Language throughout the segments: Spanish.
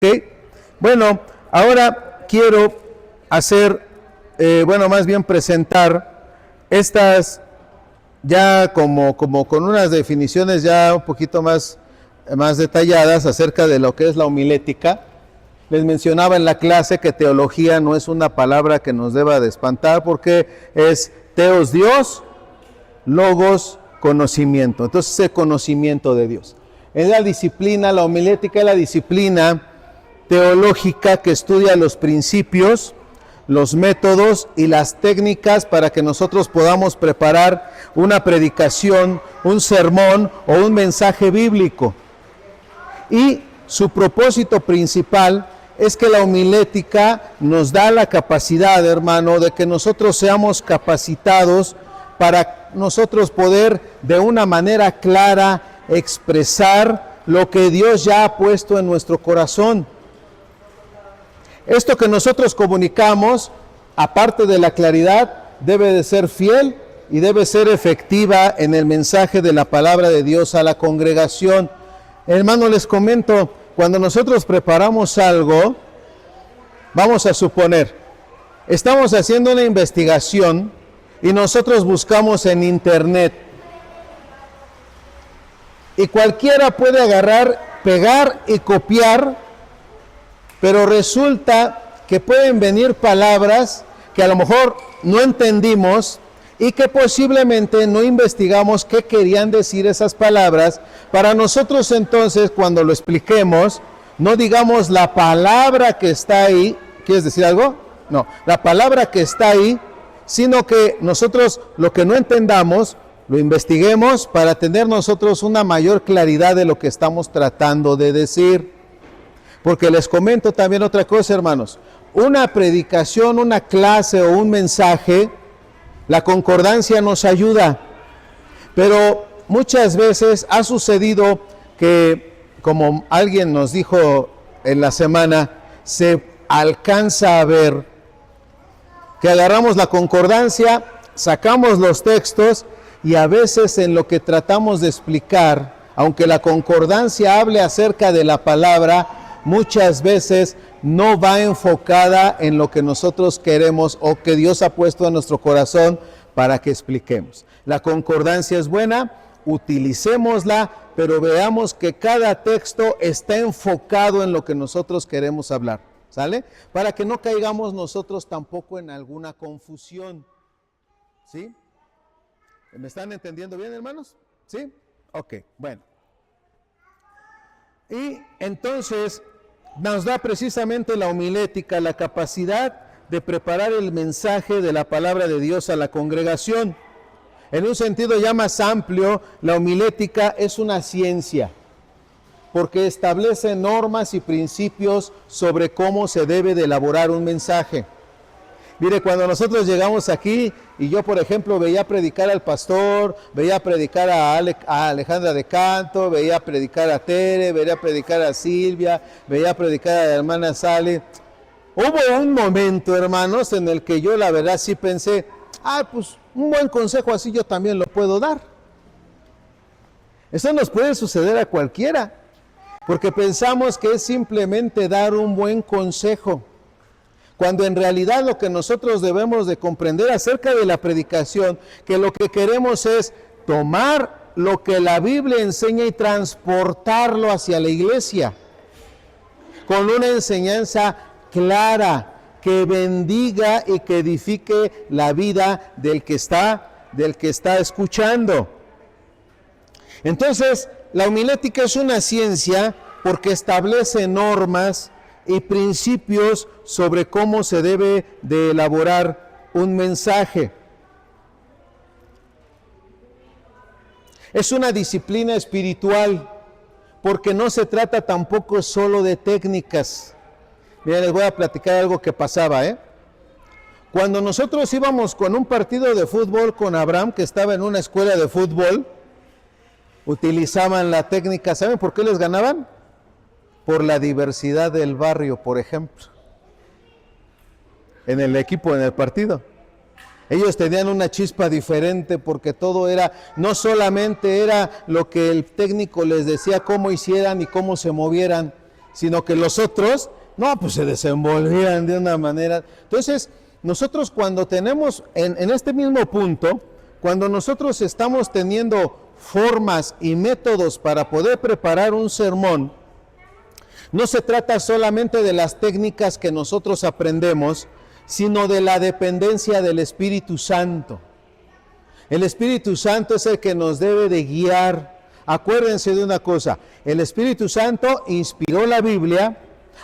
¿Ok? Bueno, ahora quiero hacer, más bien presentar estas ya como con unas definiciones ya un poquito más detalladas acerca de lo que es la homilética. Les mencionaba en la clase que teología no es una palabra que nos deba de espantar porque es teos Dios, logos conocimiento. Entonces el conocimiento de Dios. Es la disciplina, la homilética es la disciplina teológica que estudia los principios, los métodos y las técnicas para que nosotros podamos preparar una predicación, un sermón o un mensaje bíblico. Y su propósito principal es que la homilética nos da la capacidad, hermano, de que nosotros seamos capacitados para nosotros poder de una manera clara expresar lo que Dios ya ha puesto en nuestro corazón. Esto que nosotros comunicamos, aparte de la claridad, debe de ser fiel y debe ser efectiva en el mensaje de la palabra de Dios a la congregación. Hermano, les comento, cuando nosotros preparamos algo, vamos a suponer, estamos haciendo una investigación y nosotros buscamos en internet. Y cualquiera puede agarrar, pegar y copiar, pero resulta que pueden venir palabras que a lo mejor no entendimos y que posiblemente no investigamos qué querían decir esas palabras. Para nosotros entonces, cuando lo expliquemos, no digamos la palabra que está ahí. ¿Quieres decir algo? No, la palabra que está ahí, sino que nosotros lo que no entendamos, lo investiguemos para tener nosotros una mayor claridad de lo que estamos tratando de decir. Porque les comento también otra cosa, hermanos. Una predicación, una clase o un mensaje, la concordancia nos ayuda. Pero muchas veces ha sucedido que, como alguien nos dijo en la semana, se alcanza a ver que agarramos la concordancia, sacamos los textos y a veces en lo que tratamos de explicar, aunque la concordancia hable acerca de la palabra, muchas veces no va enfocada en lo que nosotros queremos o que Dios ha puesto en nuestro corazón para que expliquemos. La concordancia es buena, utilicémosla, pero veamos que cada texto está enfocado en lo que nosotros queremos hablar, ¿sale? Para que no caigamos nosotros tampoco en alguna confusión, ¿sí? ¿Me están entendiendo bien, hermanos? ¿Sí? Ok, bueno. Y entonces nos da precisamente la homilética la capacidad de preparar el mensaje de la palabra de Dios a la congregación. En un sentido ya más amplio, la homilética es una ciencia, porque establece normas y principios sobre cómo se debe de elaborar un mensaje. Mire, cuando nosotros llegamos aquí y yo, por ejemplo, veía predicar al pastor, veía predicar a Alejandra de Canto, veía predicar a Tere, veía predicar a Silvia, veía predicar a la hermana Sally. Hubo un momento, hermanos, en el que yo la verdad sí pensé, pues un buen consejo así yo también lo puedo dar. Eso nos puede suceder a cualquiera, porque pensamos que es simplemente dar un buen consejo, cuando en realidad lo que nosotros debemos de comprender acerca de la predicación, que lo que queremos es tomar lo que la Biblia enseña y transportarlo hacia la iglesia, con una enseñanza clara, que bendiga y que edifique la vida del que está escuchando. Entonces, la homilética es una ciencia porque establece normas y principios sobre cómo se debe de elaborar un mensaje. Es una disciplina espiritual porque no se trata tampoco solo de técnicas. Miren, les voy a platicar algo que pasaba, Cuando nosotros íbamos con un partido de fútbol con Abraham, que estaba en una escuela de fútbol, utilizaban la técnica. ¿Saben por qué les ganaban? Por la diversidad del barrio, por ejemplo. En el equipo, en el partido. Ellos tenían una chispa diferente porque todo era, no solamente era lo que el técnico les decía cómo hicieran y cómo se movieran, sino que los otros, no, pues se desenvolvían de una manera. Entonces, nosotros cuando tenemos, en este mismo punto, cuando nosotros estamos teniendo formas y métodos para poder preparar un sermón, no se trata solamente de las técnicas que nosotros aprendemos, sino de la dependencia del Espíritu Santo. El Espíritu Santo es el que nos debe de guiar. Acuérdense de una cosa, el Espíritu Santo inspiró la Biblia,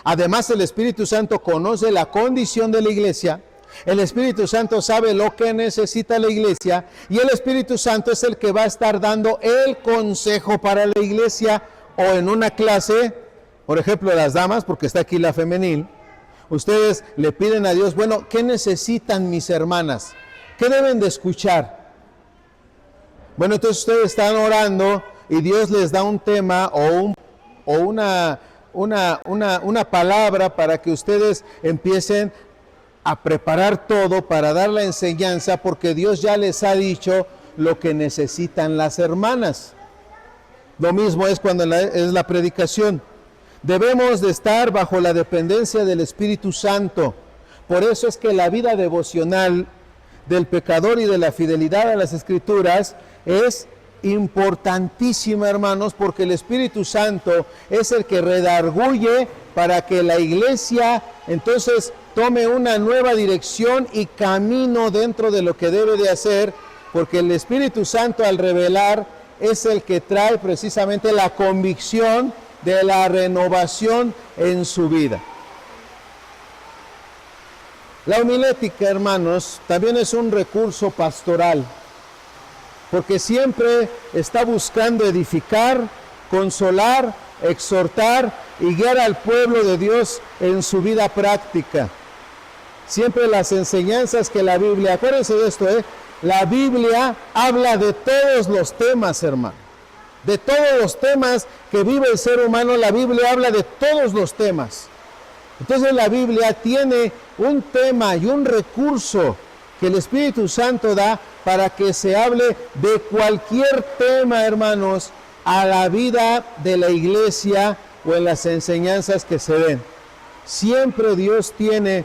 además el Espíritu Santo conoce la condición de la iglesia, el Espíritu Santo sabe lo que necesita la iglesia y el Espíritu Santo es el que va a estar dando el consejo para la iglesia. O en una clase, por ejemplo las damas, porque está aquí la femenil, ustedes le piden a Dios, bueno, ¿qué necesitan mis hermanas? ¿Qué deben de escuchar? Bueno, entonces ustedes están orando y Dios les da un tema o una palabra para que ustedes empiecen a preparar todo para dar la enseñanza, porque Dios ya les ha dicho lo que necesitan las hermanas. Lo mismo es cuando es la predicación. Debemos de estar bajo la dependencia del Espíritu Santo. Por eso es que la vida devocional del pecador y de la fidelidad a las Escrituras es importantísima, hermanos, porque el Espíritu Santo es el que redarguye para que la iglesia entonces tome una nueva dirección y camino dentro de lo que debe de hacer, porque el Espíritu Santo al revelar es el que trae precisamente la convicción de la renovación en su vida. La homilética, hermanos, también es un recurso pastoral, porque siempre está buscando edificar, consolar, exhortar y guiar al pueblo de Dios en su vida práctica. Siempre las enseñanzas que la Biblia, acuérdense de esto, la Biblia habla de todos los temas, hermano. De todos los temas que vive el ser humano, la Biblia habla de todos los temas. Entonces la Biblia tiene un tema y un recurso que el Espíritu Santo da para que se hable de cualquier tema, hermanos, a la vida de la iglesia o en las enseñanzas que se den. Siempre Dios tiene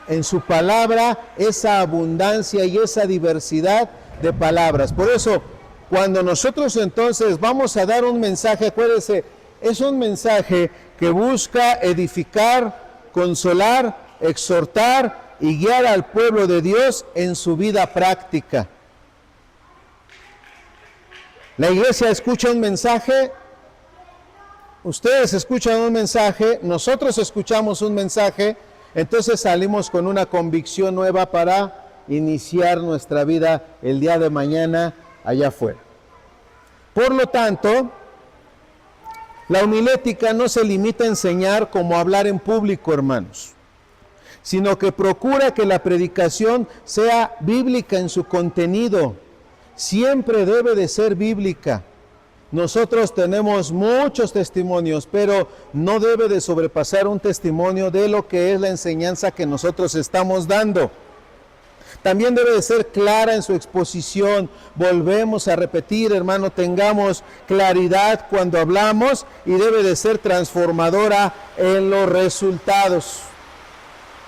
en su palabra esa abundancia y esa diversidad de palabras. Por eso, cuando nosotros entonces vamos a dar un mensaje, acuérdense, es un mensaje que busca edificar, consolar, exhortar y guiar al pueblo de Dios en su vida práctica. La iglesia escucha un mensaje, ustedes escuchan un mensaje, nosotros escuchamos un mensaje, entonces salimos con una convicción nueva para iniciar nuestra vida el día de mañana allá afuera. Por lo tanto, la homilética no se limita a enseñar como hablar en público, hermanos, sino que procura que la predicación sea bíblica en su contenido. Siempre debe de ser bíblica. Nosotros tenemos muchos testimonios, pero no debe de sobrepasar un testimonio de lo que es la enseñanza que nosotros estamos dando. También debe de ser clara en su exposición. Volvemos a repetir, hermano, tengamos claridad cuando hablamos y debe de ser transformadora en los resultados.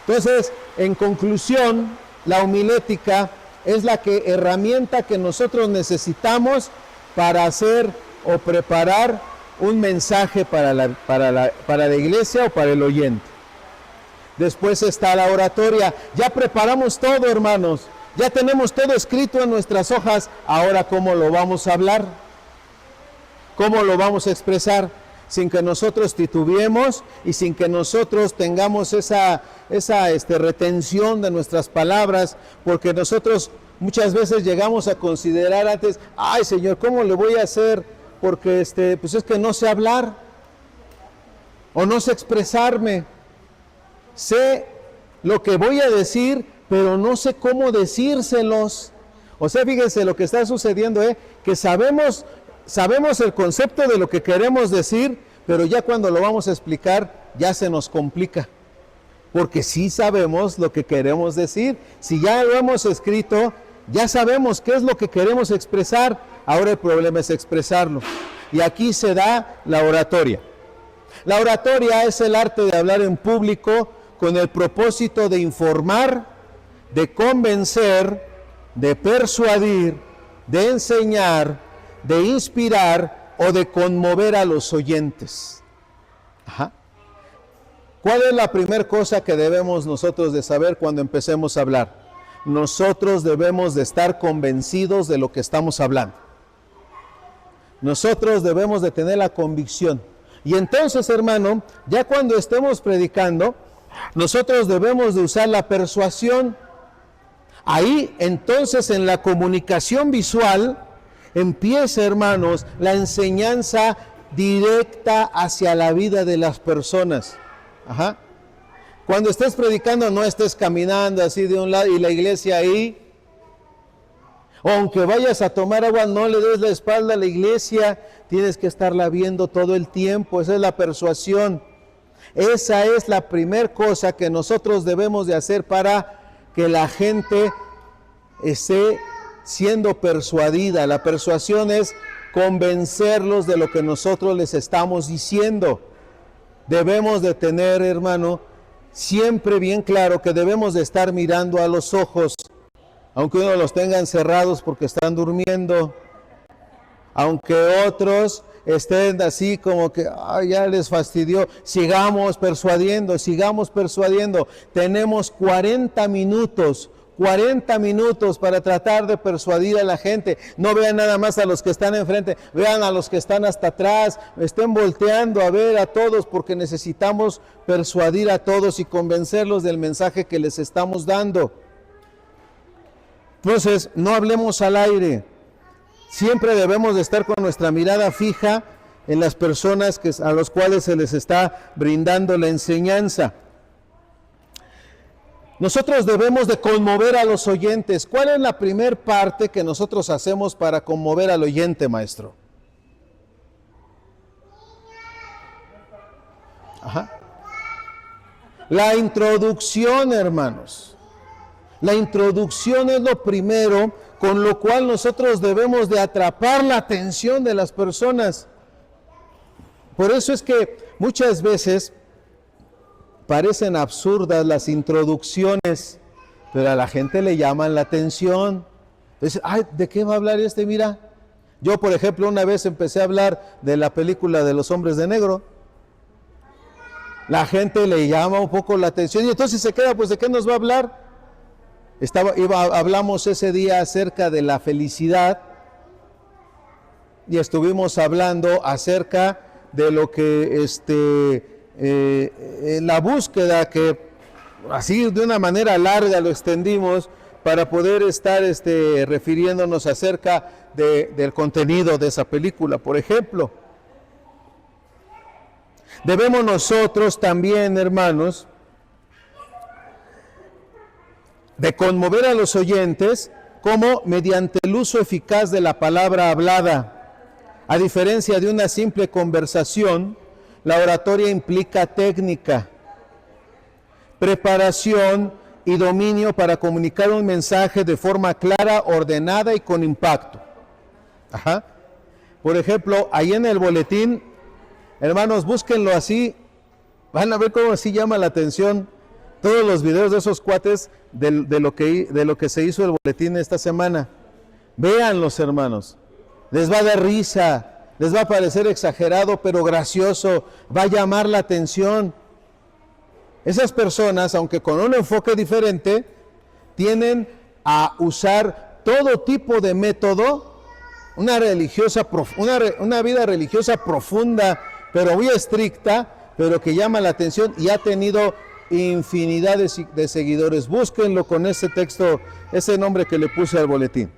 Entonces, en conclusión, la homilética es la herramienta que nosotros necesitamos para hacer o preparar un mensaje para la iglesia o para el oyente. Después está la oratoria. Ya preparamos todo, hermanos. Ya tenemos todo escrito en nuestras hojas. Ahora, ¿cómo lo vamos a hablar? ¿Cómo lo vamos a expresar? Sin que nosotros titubeemos y sin que nosotros tengamos esa retención de nuestras palabras, porque nosotros muchas veces llegamos a considerar antes, ay Señor, ¿cómo le voy a hacer? Porque pues es que no sé hablar o no sé expresarme. Sé lo que voy a decir, pero no sé cómo decírselos. O sea, fíjense lo que está sucediendo, que sabemos el concepto de lo que queremos decir, pero ya cuando lo vamos a explicar, ya se nos complica. Porque sí sabemos lo que queremos decir. Si ya lo hemos escrito, ya sabemos qué es lo que queremos expresar. Ahora el problema es expresarlo. Y aquí se da la oratoria. La oratoria es el arte de hablar en público con el propósito de informar, de convencer, de persuadir, de enseñar, de inspirar o de conmover a los oyentes. Ajá. ¿Cuál es la primera cosa que debemos nosotros de saber cuando empecemos a hablar? Nosotros debemos de estar convencidos de lo que estamos hablando. Nosotros debemos de tener la convicción. Y entonces, hermano, ya cuando estemos predicando, nosotros debemos de usar la persuasión. Ahí, entonces, en la comunicación visual, empieza, hermanos, la enseñanza directa hacia la vida de las personas. Ajá. Cuando estés predicando, no estés caminando así de un lado y la iglesia ahí. O aunque vayas a tomar agua, no le des la espalda a la iglesia. Tienes que estarla viendo todo el tiempo. Esa es la persuasión. Esa es la primera cosa que nosotros debemos de hacer para que la gente esté siendo persuadida. La persuasión es convencerlos de lo que nosotros les estamos diciendo. Debemos de tener, hermano, siempre bien claro que debemos de estar mirando a los ojos, aunque uno los tengan cerrados porque están durmiendo, aunque otros estén así como que ya les fastidió, sigamos persuadiendo. Tenemos 40 minutos para tratar de persuadir a la gente. No vean nada más a los que están enfrente, vean a los que están hasta atrás, estén volteando a ver a todos, porque necesitamos persuadir a todos y convencerlos del mensaje que les estamos dando. Entonces, no hablemos al aire. Siempre debemos de estar con nuestra mirada fija en las personas a las cuales se les está brindando la enseñanza. Nosotros debemos de conmover a los oyentes. ¿Cuál es la primera parte que nosotros hacemos para conmover al oyente, maestro? Ajá. La introducción, hermanos. La introducción es lo primero con lo cual nosotros debemos de atrapar la atención de las personas. Por eso es que muchas veces parecen absurdas las introducciones, pero a la gente le llaman la atención. Entonces, ¿de qué va a hablar este? Mira, yo por ejemplo una vez empecé a hablar de la película de los hombres de negro. La gente le llama un poco la atención y entonces se queda, pues ¿de qué nos va a hablar? Hablamos ese día acerca de la felicidad y estuvimos hablando acerca de lo que la búsqueda, que así de una manera larga lo extendimos para poder estar refiriéndonos acerca del contenido de esa película, por ejemplo. Debemos nosotros también, hermanos, de conmover a los oyentes como mediante el uso eficaz de la palabra hablada. A diferencia de una simple conversación, la oratoria implica técnica, preparación y dominio para comunicar un mensaje de forma clara, ordenada y con impacto. Ajá. Por ejemplo, ahí en el boletín, hermanos, búsquenlo así, van a ver cómo así llama la atención todos los videos de esos cuates de lo que se hizo el boletín esta semana. Véanlos, hermanos, les va a dar risa, les va a parecer exagerado, pero gracioso, va a llamar la atención. Esas personas, aunque con un enfoque diferente, tienden a usar todo tipo de método, una vida religiosa profunda, pero muy estricta, pero que llama la atención y ha tenido infinidad de seguidores. Búsquenlo con ese texto, ese nombre que le puse al boletín.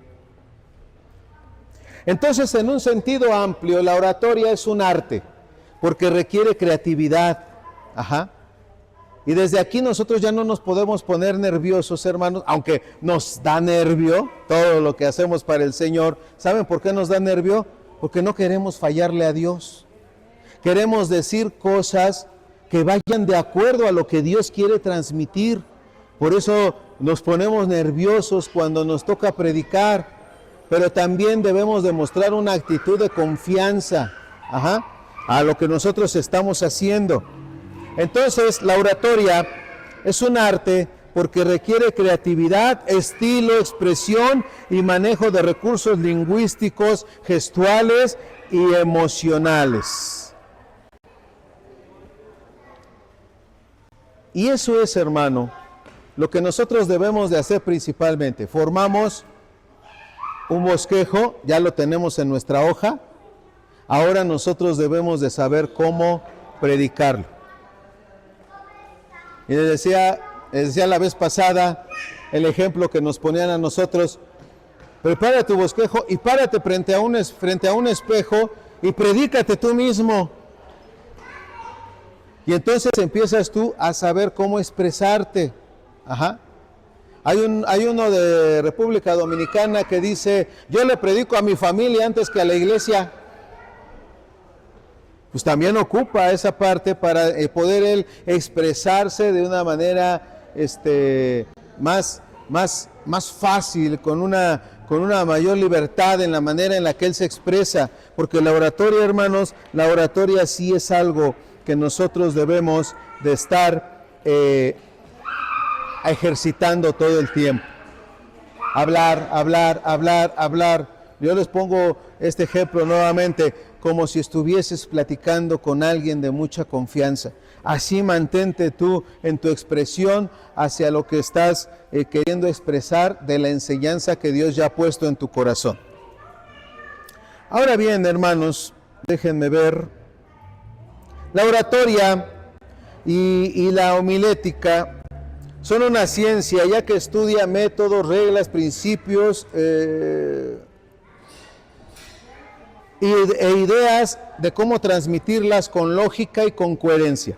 Entonces, en un sentido amplio, la oratoria es un arte, porque requiere creatividad. Ajá. Y desde aquí nosotros ya no nos podemos poner nerviosos, hermanos, aunque nos da nervio todo lo que hacemos para el Señor. ¿Saben por qué nos da nervio? Porque no queremos fallarle a Dios. Queremos decir cosas que vayan de acuerdo a lo que Dios quiere transmitir. Por eso nos ponemos nerviosos cuando nos toca predicar, pero también debemos demostrar una actitud de confianza. Ajá. a lo que nosotros estamos haciendo. Entonces, la oratoria es un arte porque requiere creatividad, estilo, expresión y manejo de recursos lingüísticos, gestuales y emocionales. Y eso es, hermano, lo que nosotros debemos de hacer principalmente. Formamos un bosquejo, ya lo tenemos en nuestra hoja. Ahora nosotros debemos de saber cómo predicarlo. Y les decía la vez pasada el ejemplo que nos ponían a nosotros: prepara tu bosquejo y párate frente a un espejo y predícate tú mismo. Y entonces empiezas tú a saber cómo expresarte. Ajá. Hay uno de República Dominicana que dice: yo le predico a mi familia antes que a la iglesia. Pues también ocupa esa parte para poder él expresarse de una manera más fácil, con una mayor libertad en la manera en la que él se expresa. Porque la oratoria, hermanos, la oratoria sí es algo que nosotros debemos de estar ejercitando todo el tiempo. Hablar. Yo les pongo este ejemplo nuevamente, como si estuvieses platicando con alguien de mucha confianza. Así mantente tú en tu expresión hacia lo que estás queriendo expresar de la enseñanza que Dios ya ha puesto en tu corazón. Ahora bien, hermanos, déjenme ver. La oratoria y la homilética son una ciencia, ya que estudia métodos, reglas, principios e ideas de cómo transmitirlas con lógica y con coherencia.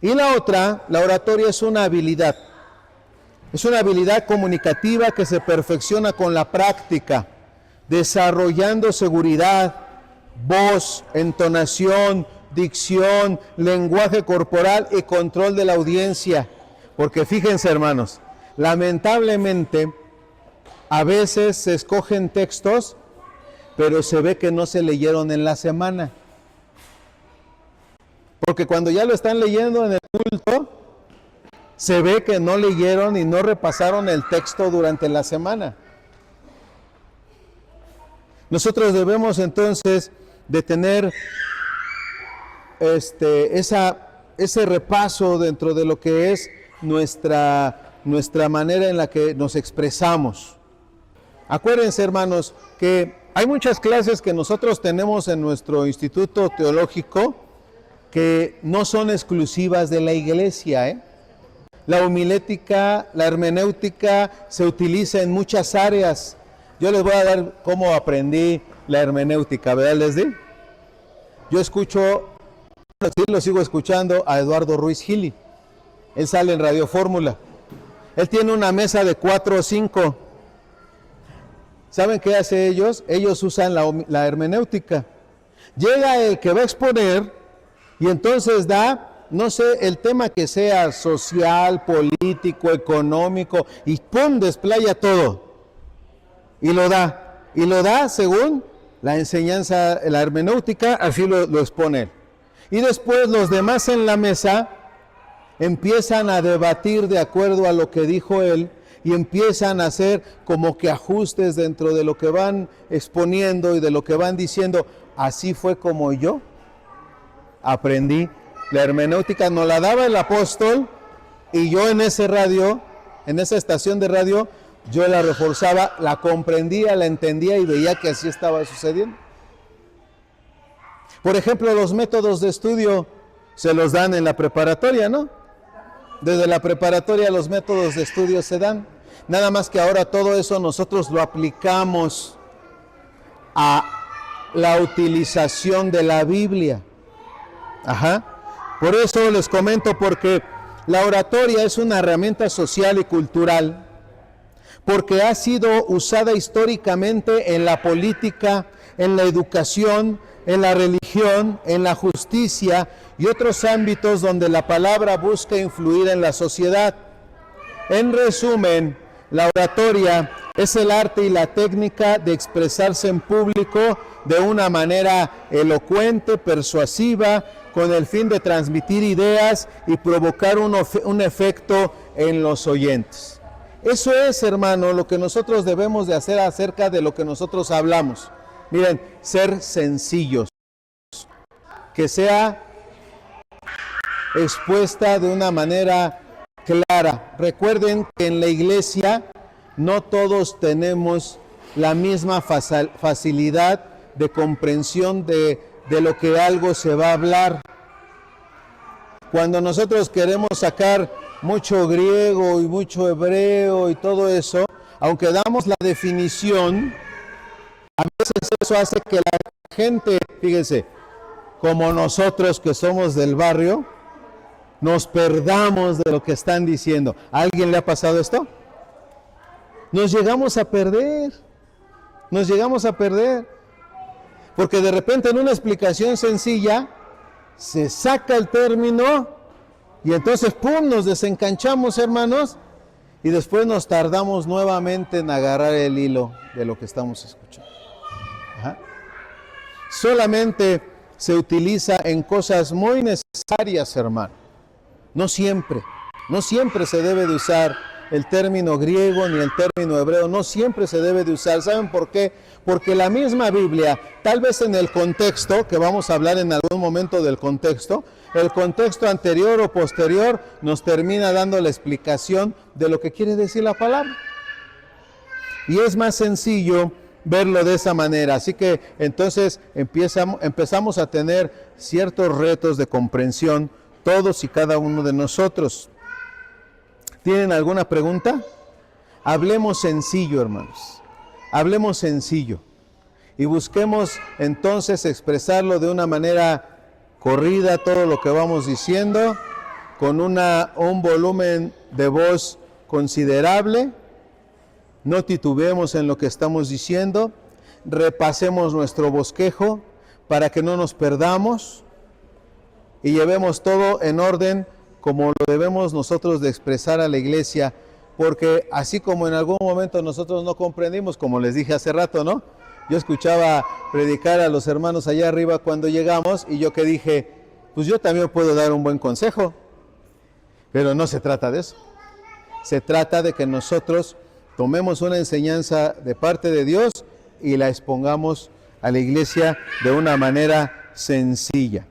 Y la otra, la oratoria, es una habilidad. Es una habilidad comunicativa que se perfecciona con la práctica, desarrollando seguridad, voz, entonación, dicción, lenguaje corporal y control de la audiencia. Porque fíjense, hermanos, lamentablemente a veces se escogen textos, pero se ve que no se leyeron en la semana. Porque cuando ya lo están leyendo en el culto, se ve que no leyeron y no repasaron el texto durante la semana. Nosotros debemos entonces de tener ese repaso dentro de lo que es nuestra manera en la que nos expresamos. Acuérdense, hermanos, que hay muchas clases que nosotros tenemos en nuestro instituto teológico que no son exclusivas de la iglesia, La homilética, la hermenéutica se utiliza en muchas áreas. Yo les voy a dar cómo aprendí la hermenéutica, ¿verdad, Leslie? Yo lo sigo escuchando a Eduardo Ruiz Gili. Él sale en Radio Fórmula. Él tiene una mesa de 4 o 5. ¿Saben qué hace ellos? Ellos usan la hermenéutica. Llega el que va a exponer y entonces da, no sé, el tema que sea, social, político, económico, y ¡pum!, desplaya todo. Y lo da según la enseñanza, la hermenéutica, así lo expone él. Y después los demás en la mesa empiezan a debatir de acuerdo a lo que dijo él, y empiezan a hacer como que ajustes dentro de lo que van exponiendo y de lo que van diciendo. Así fue como yo aprendí. La hermenéutica nos la daba el apóstol, y yo en esa estación de radio, yo la reforzaba, la comprendía, la entendía y veía que así estaba sucediendo. Por ejemplo, los métodos de estudio se los dan en la preparatoria, ¿no? Desde la preparatoria los métodos de estudio se dan. Nada más que ahora todo eso nosotros lo aplicamos a la utilización de la Biblia. Por eso les comento, porque la oratoria es una herramienta social y cultural, porque ha sido usada históricamente en la política, en la educación, en la religión, en la justicia y otros ámbitos donde la palabra busca influir en la sociedad. En resumen, la oratoria Es el arte y la técnica de expresarse en público de una manera elocuente, persuasiva, con el fin de transmitir ideas y provocar un efecto en los oyentes. Eso es, hermano, lo que nosotros debemos de hacer acerca de lo que nosotros hablamos. Miren, ser sencillos, que sea expuesta de una manera clara. Recuerden que en la iglesia no todos tenemos la misma facilidad de comprensión de lo que algo se va a hablar. Cuando nosotros queremos sacar mucho griego y mucho hebreo y todo eso, aunque damos la definición, a veces eso hace que la gente, fíjense, como nosotros que somos del barrio, nos perdamos de lo que están diciendo. ¿A alguien le ha pasado esto? Nos llegamos a perder, porque de repente en una explicación sencilla se saca el término y entonces ¡pum!, nos desencanchamos, hermanos, y después nos tardamos nuevamente en agarrar el hilo de lo que estamos escuchando. Ajá. Solamente se utiliza en cosas muy necesarias, hermano. No siempre se debe de usar el término griego ni el término hebreo, no siempre se debe de usar. ¿Saben por qué? Porque la misma Biblia, tal vez en el contexto, que vamos a hablar en algún momento del contexto, el contexto anterior o posterior nos termina dando la explicación de lo que quiere decir la palabra. Y es más sencillo verlo de esa manera. Así que entonces empezamos a tener ciertos retos de comprensión, todos y cada uno de nosotros. ¿Tienen alguna pregunta? Hablemos sencillo, hermanos. Hablemos sencillo. Y busquemos entonces expresarlo de una manera corrida, todo lo que vamos diciendo, con un volumen de voz considerable. No titubeemos en lo que estamos diciendo. Repasemos nuestro bosquejo para que no nos perdamos y llevemos todo en orden como lo debemos nosotros de expresar a la iglesia, porque así como en algún momento nosotros no comprendimos, como les dije hace rato, ¿no? Yo escuchaba predicar a los hermanos allá arriba cuando llegamos y yo que dije, pues yo también puedo dar un buen consejo, pero no se trata de eso. Se trata de que nosotros tomemos una enseñanza de parte de Dios y la expongamos a la iglesia de una manera sencilla.